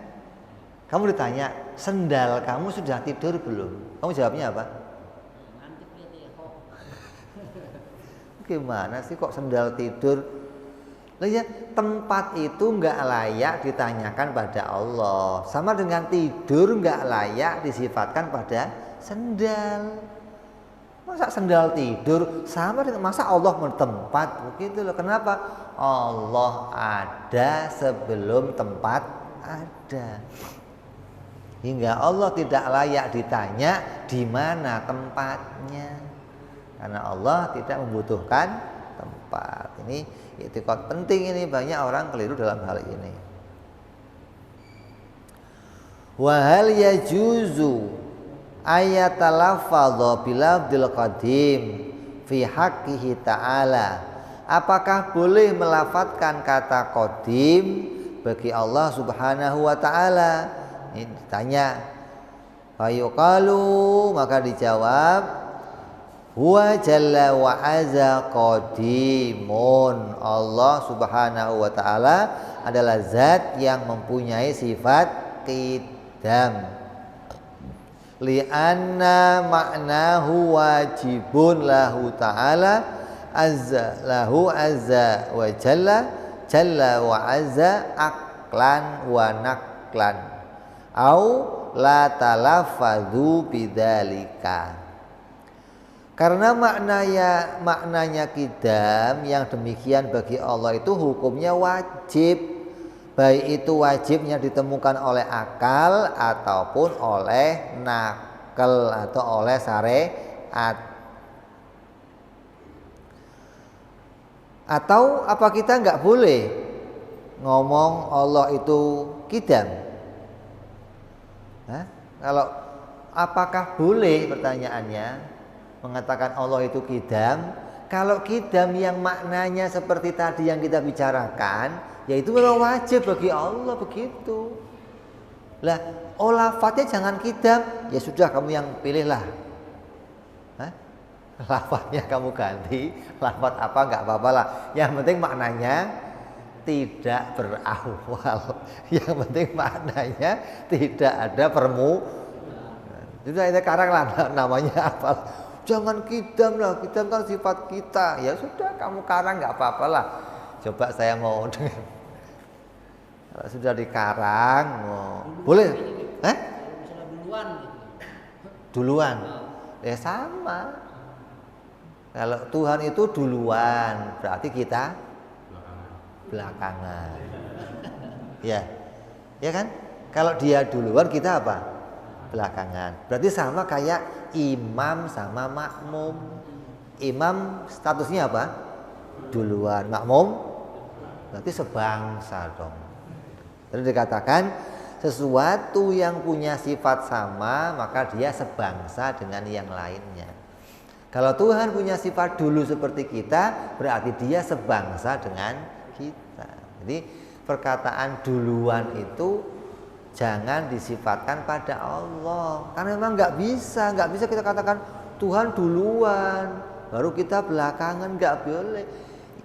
Kamu ditanya, sendal kamu sudah tidur belum? Kamu jawabnya apa? Gimana sih kok sendal tidur? Lah ya, tempat itu enggak layak ditanyakan pada Allah. Sama dengan tidur enggak layak disifatkan pada sendal. Masa sendal tidur sama dengan masa Allah bertempat begitu loh. Kenapa? Allah ada sebelum tempat ada. Hingga Allah tidak layak ditanya di mana tempatnya. Karena Allah tidak membutuhkan tempat. Ini i'tiqad penting, ini banyak orang keliru dalam hal ini. Wa hal yajuzu ayatalafadha bilafdil qadim fi haqqihi ta'ala. Apakah boleh melafatkan kata qadim bagi Allah Subhanahu wa taala? Ini ditanya. Fayuqalu, maka dijawab Huwa jalla wa azza qadimun. Allah Subhanahu wa taala adalah zat yang mempunyai sifat qidam. Li'anna ma'nahu wajibun lahu ta'ala azza lahu azza wa jalla wa azza aklan wa naklan au la talafadhu bidzalika. Karena maknanya qidam yang demikian bagi Allah itu hukumnya wajib, baik itu wajibnya ditemukan oleh akal ataupun oleh nakal atau oleh syariat. Atau apa kita nggak boleh ngomong Allah itu qidam? Kalau apakah boleh pertanyaannya mengatakan Allah itu qidam? Kalau qidam yang maknanya seperti tadi yang kita bicarakan, ya itu memang wajib bagi Allah begitu. Lah, lafadznya jangan qidam, ya sudah kamu yang pilihlah. Lafadznya kamu ganti, lafadz apa nggak apa-apa lah. Yang penting maknanya tidak berawal. Yang penting maknanya tidak ada sudah itu sekarang lah namanya apa? Jangan qidam lah, qidam kan sifat kita. Ya sudah kamu karang nggak apa-apa lah. Coba saya mau dengar. Kalau sudah dikarang, boleh? Misalnya duluan gitu. Duluan. Ya sama. Kalau Tuhan itu duluan, berarti kita belakangan. Ya. Ya kan? Kalau dia duluan, kita apa? Belakangan. Berarti sama kayak imam sama makmum. Imam statusnya apa? Duluan. Makmum berarti sebangsa dong. Jadi dikatakan sesuatu yang punya sifat sama maka dia sebangsa dengan yang lainnya. Kalau Tuhan punya sifat dulu seperti kita, berarti dia sebangsa dengan kita. Jadi perkataan duluan itu jangan disifatkan pada Allah, karena memang nggak bisa kita katakan Tuhan duluan, baru kita belakangan, nggak boleh.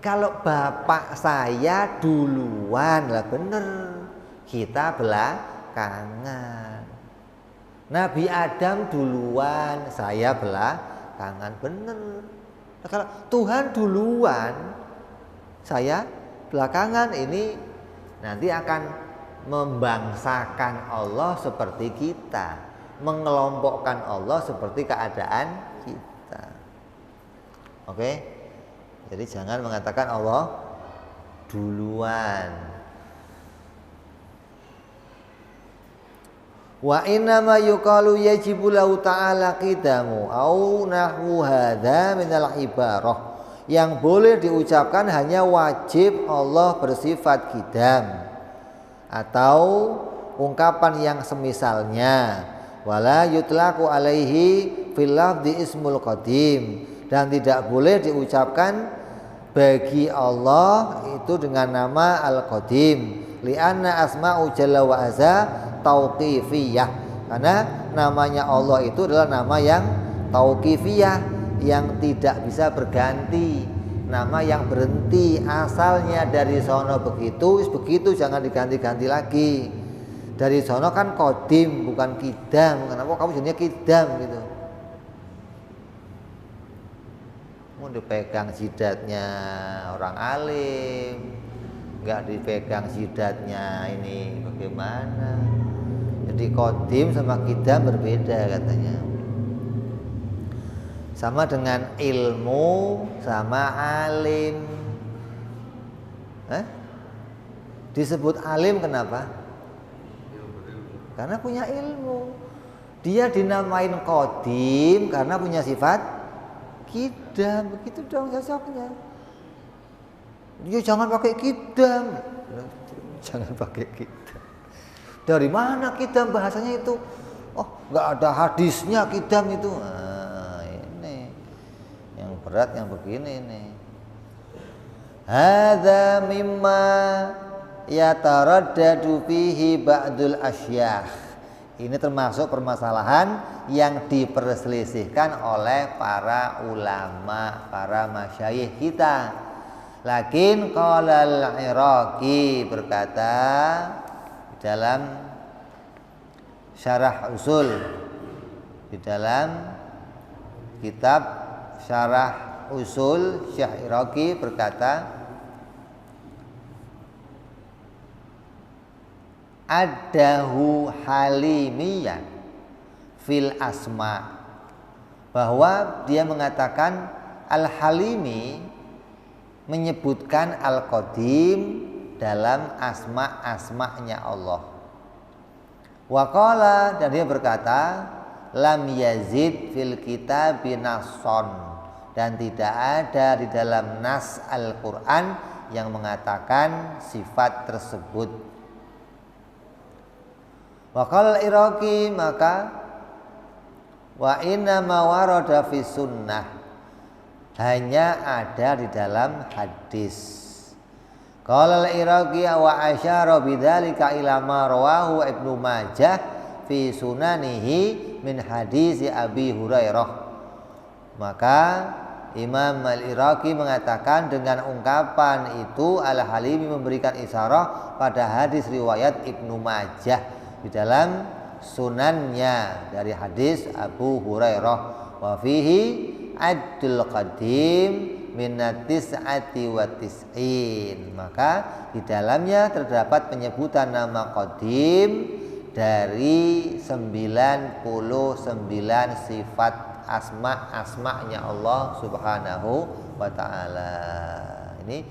Kalau bapak saya duluan, lah bener, kita belakangan. Nabi Adam duluan, saya belakangan, bener. Nah, kalau Tuhan duluan, saya belakangan, ini nanti akan membangsakan Allah seperti kita, mengelompokkan Allah seperti keadaan kita. Oke? Jadi jangan mengatakan Allah duluan. Wa inna ma yuqalu yajibu lahu ta'ala qidamu au nahwu hadza minal ibarah. Yang boleh diucapkan hanya wajib Allah bersifat qidam atau ungkapan yang semisalnya, wala yutlaqu alaihi fil lafzi ismul qadim, dan tidak boleh diucapkan bagi Allah itu dengan nama al-qadim, li'anna asma'u jalla wa azza tauqifiyah, karena namanya Allah itu adalah nama yang tauqifiyah, yang tidak bisa berganti, nama yang berhenti, asalnya dari sono begitu jangan diganti-ganti lagi. Dari sono kan qadim bukan qidam, kenapa kamu jadinya qidam gitu? Mau dipegang jidatnya orang alim, nggak dipegang jidatnya ini bagaimana? Jadi qadim sama qidam berbeda katanya. Sama dengan ilmu sama alim. Disebut alim kenapa? Karena punya ilmu. Dia dinamain qadim karena punya sifat qidam. Begitu dong cocoknya. Dia jangan pakai qidam. Jangan pakai qidam. Dari mana qidam bahasanya itu? Oh, nggak ada hadisnya qidam itu. Berat yang begini nih. Hadza mimma yataraddadu fihi ba'dul asyakh. Ini termasuk permasalahan yang diperselisihkan oleh para ulama, para masyayikh kita. Lakin qala al-Iraqi berkata dalam syarah usul, di dalam kitab syarah usul Syekh Iraqi berkata, adahu halimiyan fil asma, bahwa dia mengatakan al-halimi menyebutkan al-qadim dalam asma-asma'nya Allah. Waqala, dan dia berkata lam yazid fil kitabi nasson, dan tidak ada di dalam nas Al-Quran yang mengatakan sifat tersebut. Waqala Iraqi, maka wa inna ma warada fi sunnah, hanya ada di dalam hadis. Qala al-Iraqi wa asyara bidzalika ila ma rawahu Ibnu Majah fi sunanihi min hadis Abi Hurairah. Maka Imam Al-Iraqi mengatakan dengan ungkapan itu Al-Halimi memberikan isyarah pada hadis riwayat Ibnu Majah di dalam sunannya dari hadis Abu Hurairah, wa fihi Abdul Qadim minatis'ati wa tis'in, maka di dalamnya terdapat penyebutan nama Qadim dari 99 sifat asma-asma'nya Allah Subhanahu wa ta'ala. Ini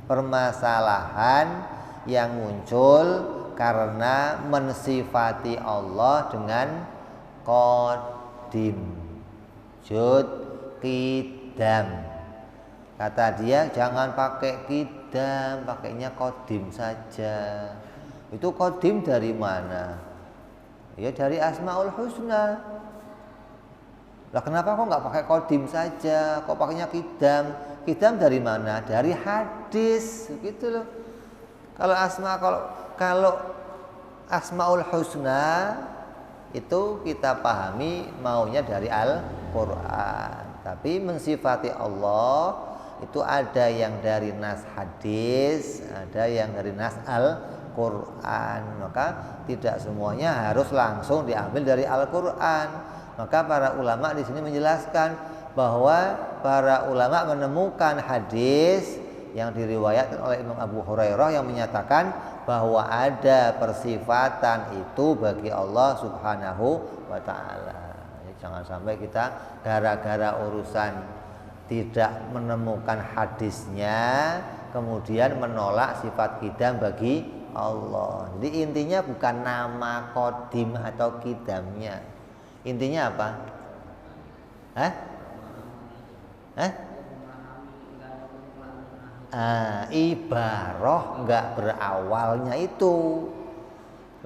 permasalahan yang muncul karena mensifati Allah dengan Qadim, Jud, Qidam. Kata dia jangan pakai Qidam, pakainya Qadim saja. Itu Qadim dari mana? Ya dari Asmaul Husna. Lah kenapa kok nggak pakai Qadim saja? Kok pakainya Qidam? Qidam dari mana? Dari hadis, gitu loh. Kalau Asmaul Husna itu kita pahami maunya dari Al-Quran. Tapi mensifati Allah itu ada yang dari nas hadis, ada yang dari nas Al-Quran. Maka tidak semuanya harus langsung diambil dari Al-Quran. Maka para ulama di sini menjelaskan bahwa para ulama menemukan hadis yang diriwayatkan oleh Imam Abu Hurairah yang menyatakan bahwa ada persifatan itu bagi Allah Subhanahu wa ta'ala. Jangan sampai kita gara-gara urusan tidak menemukan hadisnya kemudian menolak sifat Qidam bagi Allah. Jadi intinya bukan nama Qadim atau Qidamnya. Intinya apa? Ibarah enggak berawalnya itu.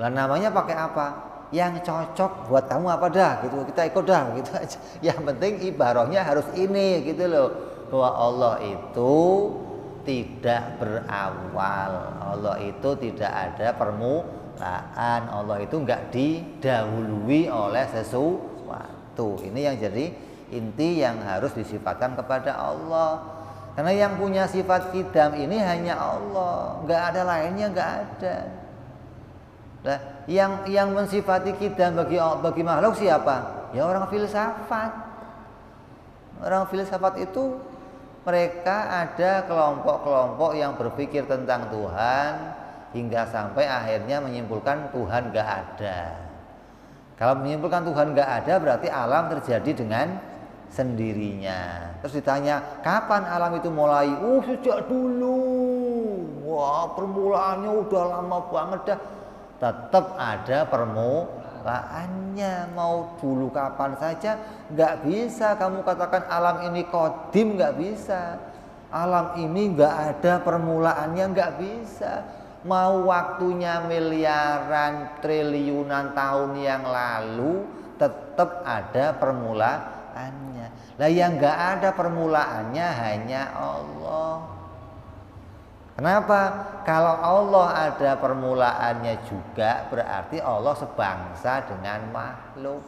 Lah namanya pakai apa? Yang cocok buat kamu apa dah gitu, kita ikut dah gitu aja. Yang penting ibarahnya harus ini gitu loh, bahwa Allah itu tidak berawal, Allah itu tidak ada permulaan, Allah itu enggak didahului oleh sesuatu. Ini yang jadi inti yang harus disifatkan kepada Allah. Karena yang punya sifat Qidam ini hanya Allah, enggak ada lainnya, enggak ada. Nah, yang mensifati Qidam bagi makhluk siapa? Ya orang filsafat. Orang filsafat itu mereka ada kelompok-kelompok yang berpikir tentang Tuhan hingga sampai akhirnya menyimpulkan Tuhan gak ada. Kalau menyimpulkan Tuhan gak ada berarti alam terjadi dengan sendirinya. Terus ditanya kapan alam itu mulai? Sejak dulu. Wah, permulaannya udah lama banget dah. Tetap ada permulaannya, mau dulu kapan saja nggak bisa kamu katakan alam ini Qadim, nggak bisa. Alam ini nggak ada permulaannya, nggak bisa. Mau waktunya miliaran triliunan tahun yang lalu tetap ada permulaannya. Lah yang nggak ada permulaannya hanya Allah. Kenapa? Kalau Allah ada permulaannya juga, berarti Allah sebangsa dengan makhluk.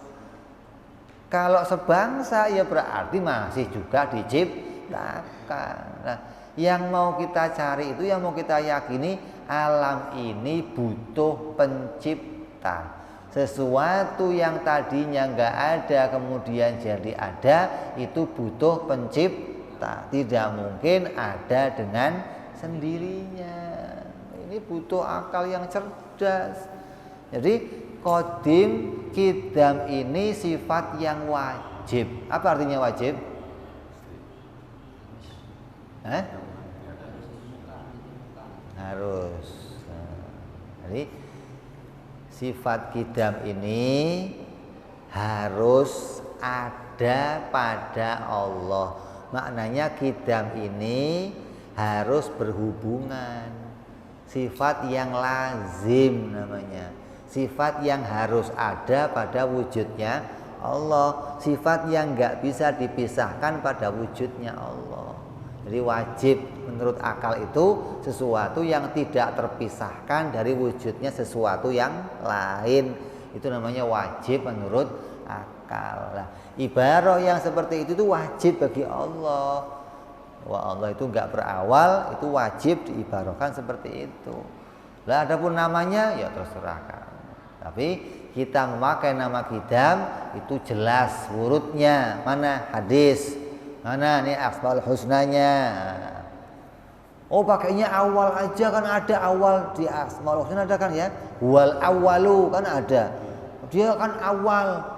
Kalau sebangsa ya berarti masih juga diciptakan. Nah, yang mau kita cari itu, yang mau kita yakini, alam ini butuh pencipta. Sesuatu yang tadinya nggak ada kemudian jadi ada, itu butuh pencipta. Tidak mungkin ada dengan sendirinya. Ini butuh akal yang cerdas. Jadi qadim, qidam ini sifat yang wajib. Apa artinya wajib? Harus. Jadi sifat qidam ini harus ada pada Allah. Maknanya qidam ini harus berhubungan. Sifat yang lazim namanya. Sifat yang harus ada pada wujudnya Allah. Sifat yang enggak bisa dipisahkan pada wujudnya Allah. Jadi wajib menurut akal itu sesuatu yang tidak terpisahkan dari wujudnya sesuatu yang lain. Itu namanya wajib menurut akal. Nah, ibarat yang seperti itu wajib bagi Allah. Wah, Allah itu enggak berawal, itu wajib diibarahkan seperti itu. Lah adapun namanya ya terserah kamu. Tapi kita memakai nama qidam itu jelas urutnya. Mana hadis? Mana nih asmaul husnanya? Oh, pakainya awal aja, kan ada awal di asmaul husna ada kan ya? Wal awalu kan ada. Dia kan awal.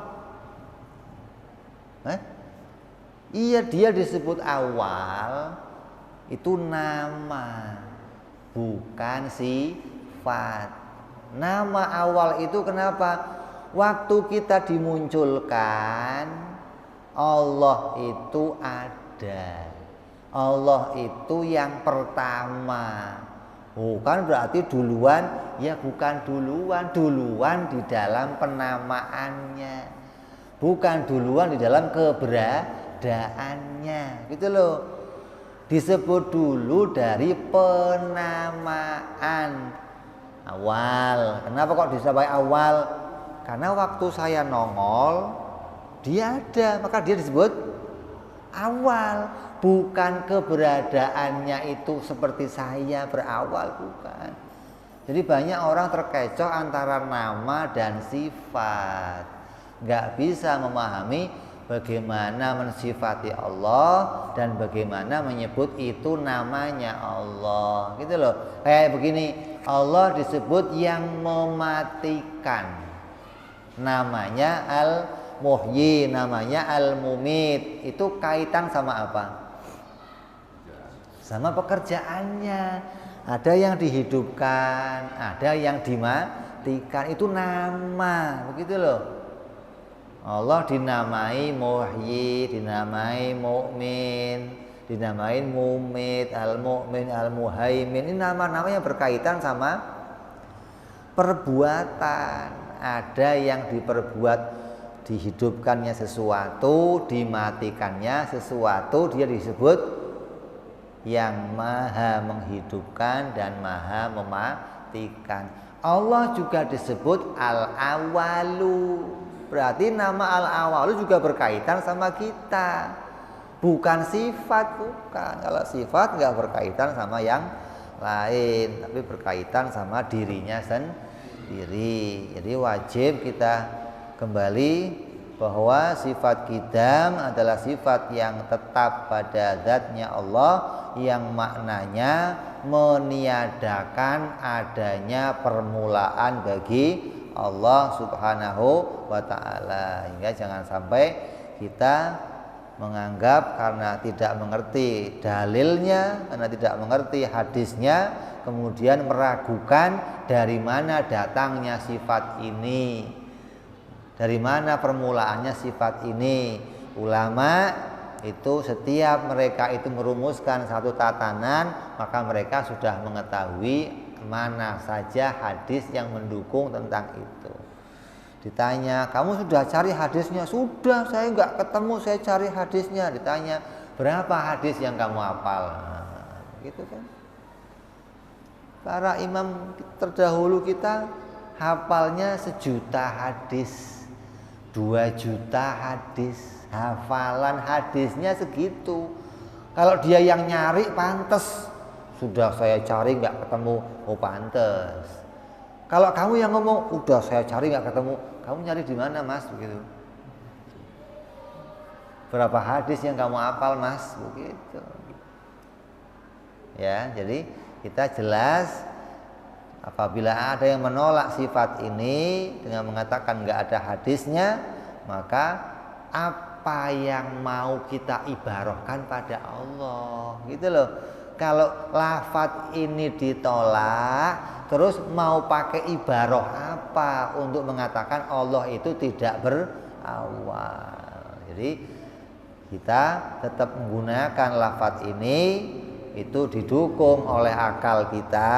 Iya, dia disebut awal itu nama, bukan sifat. Nama awal itu kenapa? Waktu kita dimunculkan, Allah itu ada. Allah itu yang pertama. Bukan berarti duluan, ya bukan duluan. Duluan di dalam penamaannya, bukan duluan di dalam keberadaannya, gitu loh. Disebut dulu dari penamaan awal. Kenapa kok disebut awal? Karena waktu saya nongol dia ada, maka dia disebut awal. Bukan keberadaannya itu seperti saya berawal, bukan. Jadi banyak orang terkecoh antara nama dan sifat, nggak bisa memahami bagaimana mensifati Allah dan bagaimana menyebut itu namanya Allah, gitu loh. Kayak begini, Allah disebut yang mematikan, namanya Al-Muhyi, namanya Al-Mumit. Itu kaitan sama apa? Sama pekerjaannya. Ada yang dihidupkan, ada yang dimatikan. Itu nama, begitu loh. Allah dinamai Muhyi, dinamai Mukmin, dinamai Mumit, Al-Mukmin, Al-Muhaimin. Ini nama-nama yang berkaitan sama perbuatan. Ada yang diperbuat, dihidupkannya sesuatu, dimatikannya sesuatu, dia disebut yang maha menghidupkan dan maha mematikan. Allah juga disebut Al-Awalu. Berarti nama Al-Awalu juga berkaitan sama kita. Bukan sifat, bukan. Kalau sifat nggak berkaitan sama yang lain, tapi berkaitan sama dirinya sendiri. Jadi wajib kita kembali bahwa sifat qidam adalah sifat yang tetap pada zatnya Allah, yang maknanya meniadakan adanya permulaan bagi Allah Subhanahu wa ta'ala. Hingga jangan sampai kita menganggap karena tidak mengerti dalilnya, karena tidak mengerti hadisnya, kemudian meragukan dari mana datangnya sifat ini, dari mana permulaannya sifat ini. Ulama itu setiap mereka itu merumuskan satu tatanan, maka mereka sudah mengetahui mana saja hadis yang mendukung tentang itu. Ditanya, kamu sudah cari hadisnya? Sudah, saya nggak ketemu, saya cari hadisnya. Ditanya, berapa hadis yang kamu hafal? Nah, gitu kan. Para imam terdahulu kita hafalnya 1.000.000 hadis, 2 juta hadis, hafalan hadisnya segitu. Kalau dia yang nyari pantes, sudah saya cari nggak ketemu, oh pantes. Kalau kamu yang ngomong, udah saya cari nggak ketemu, kamu nyari di mana mas? Begitu. Berapa hadis yang kamu hafal mas? Begitu. Ya, jadi kita jelas apabila ada yang menolak sifat ini dengan mengatakan nggak ada hadisnya, maka apa yang mau kita ibarahkan pada Allah, gitu loh. Kalau lafadz ini ditolak, terus mau pakai ibarah apa untuk mengatakan Allah itu tidak berawal? Jadi kita tetap menggunakan lafadz ini, itu didukung oleh akal kita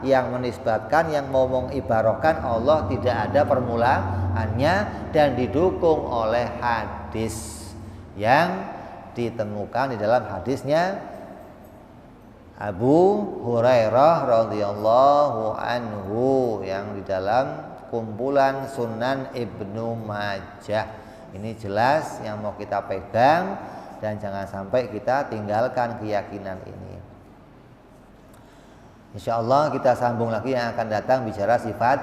yang menisbatkan, yang mau mengibarahkan Allah tidak ada permulaannya, dan didukung oleh hadis yang ditemukan di dalam hadisnya Abu Hurairah radhiyallahu anhu yang di dalam kumpulan Sunan Ibnu Majah. Ini jelas yang mau kita pegang, dan jangan sampai kita tinggalkan keyakinan ini. Insya Allah kita sambung lagi yang akan datang bicara sifat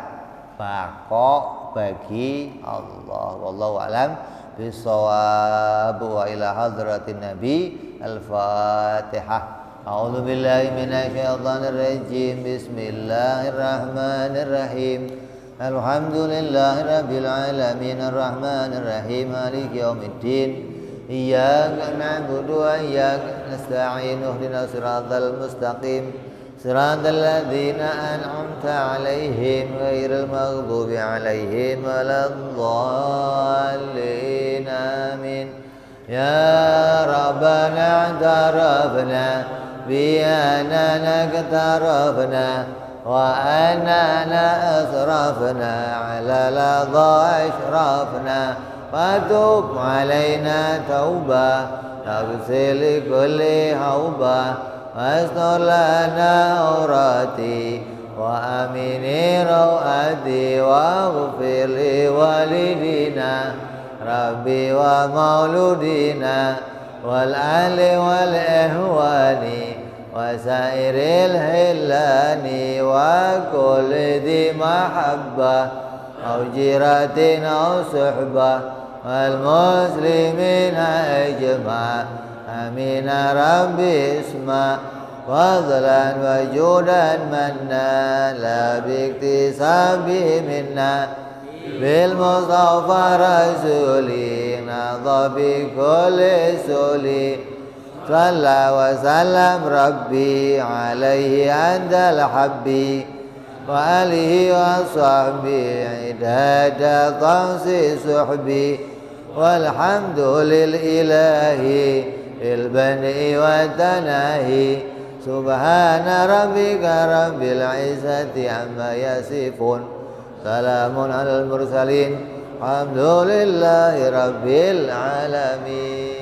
baqo bagi Allah. Wallahu a'lam bishawab, wa ila hadratin Nabi. Al-Fatihah. A'udzu billahi minasyaitonir rajim. Bismillahirrahmanirrahim. Alhamdulillahirabbil alamin arrahmanir rahim maliki yaumiddin. Iyyaka na'budu wa iyyaka nasta'in ihdinas siratal mustaqim siratal ladzina an'amta 'alaihim ghairil maghdubi 'alaihim waladdallin amin. Ya Rabbana i'tarafna bi annana iktarafna wa annana asrafna 'ala ladha ashrafna fatub alaina tauba taghsil kulli hauba wastur lana aurati wa amini rawati wa ghfir li walidina rabbi wa mauludina wal ali wal ihwani wa sairil hillani wa kulli di mahabbah au jiratin au suhbah والمسلمين أجمع آمين ربي اسمع فضلا وجودا منا لا باكتساب منا بالمصطفى رسولي نضى بكل سولي صلى وسلم ربي عليه عند الحبي وآله وصحبه عداد طمس صحبي والحمد للإله البدء والتناهي سبحان ربك رب العزة عما يصفون سلام على المرسلين الحمد لله رب العالمين.